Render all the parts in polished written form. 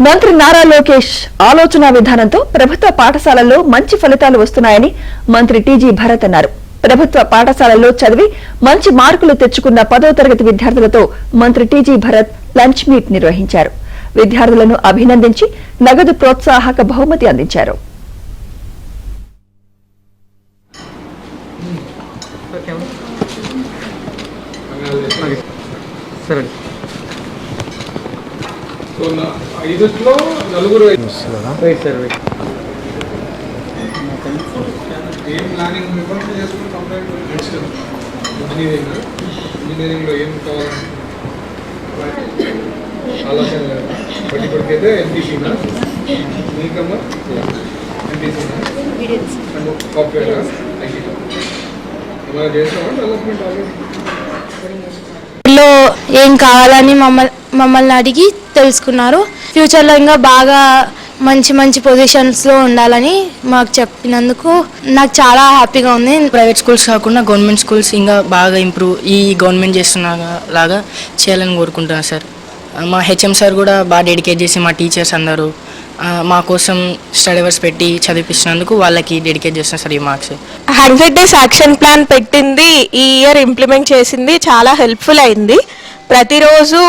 మంత్రి నారా లోకేష్ ఆలోచన విధానంతో ప్రభుత్వ పాఠశాలల్లో మంచి ఫలితాలు వస్తున్నాయని మంత్రి టీజీ భరత్ అన్నారు. ప్రభుత్వ పాఠశాలల్లో చదివి మంచి మార్కులు తెచ్చుకున్న 10వ తరగతి విద్యార్థులతో మంత్రి టీజీ భరత్ లంచ్ మీట్ నిర్వహించారు. విద్యార్థులను అభినందించి నగదు ప్రోత్సాహక బహుమతి అందించారు. ఐదులో నలుగురు ఏం ప్లానింగ్ చేసుకుని కంప్లైంట్ నెక్స్ట్ ఇంజనీరింగ్లో ఏం కావాలని ఆలోచన లేదా బట్ ఇప్పటికైతే ఎంపీసీనా మీకమ్మా ఎంపీసీనా అండ్ సాఫ్ట్వేర్ ఐటీలో ఏమైనా చేసామా డెవలప్మెంట్ ఆల్రెడీ లో ఏం కావాలని మమ్మల్ని అడిగి తెలుసుకున్నారు. ఫ్యూచర్లో ఇంకా బాగా మంచి పొజిషన్స్లో ఉండాలని మాకు చెప్పినందుకు నాకు చాలా హ్యాపీగా ఉంది. ప్రైవేట్ స్కూల్స్ కాకుండా గవర్నమెంట్ స్కూల్స్ ఇంకా బాగా ఇంప్రూవ్ ఈ గవర్నమెంట్ చేస్తున్న లాగా చేయాలని కోరుకుంటున్నాను సార్. మా హెచ్ఎం సార్ కూడా బాగా డెడికేట్ చేసి మా టీచర్స్ అందరూ మా కోసం స్టడీ అవర్స్ పెట్టి చదివిస్తున్నందుకు వాళ్ళకి డెడికేట్ చేస్తున్నారు సార్. ఈ మార్క్స్ 100 days యాక్షన్ ప్లాన్ పెట్టింది, ఈ ఇయర్ ఇంప్లిమెంట్ చేసింది, చాలా హెల్ప్ఫుల్ అయింది. ప్రతిరోజు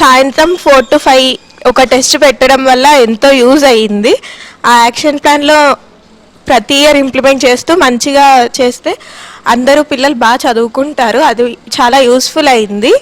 సాయంత్రం 4 to 5 ఒక టెస్ట్ పెట్టడం వల్ల ఎంతో యూజ్ అయ్యింది. ఆ యాక్షన్ ప్లాన్లో ప్రతి ఇయర్ ఇంప్లిమెంట్ చేస్తూ మంచిగా చేస్తే అందరూ పిల్లలు బాగా చదువుకుంటారు. అది చాలా యూస్ఫుల్ అయింది.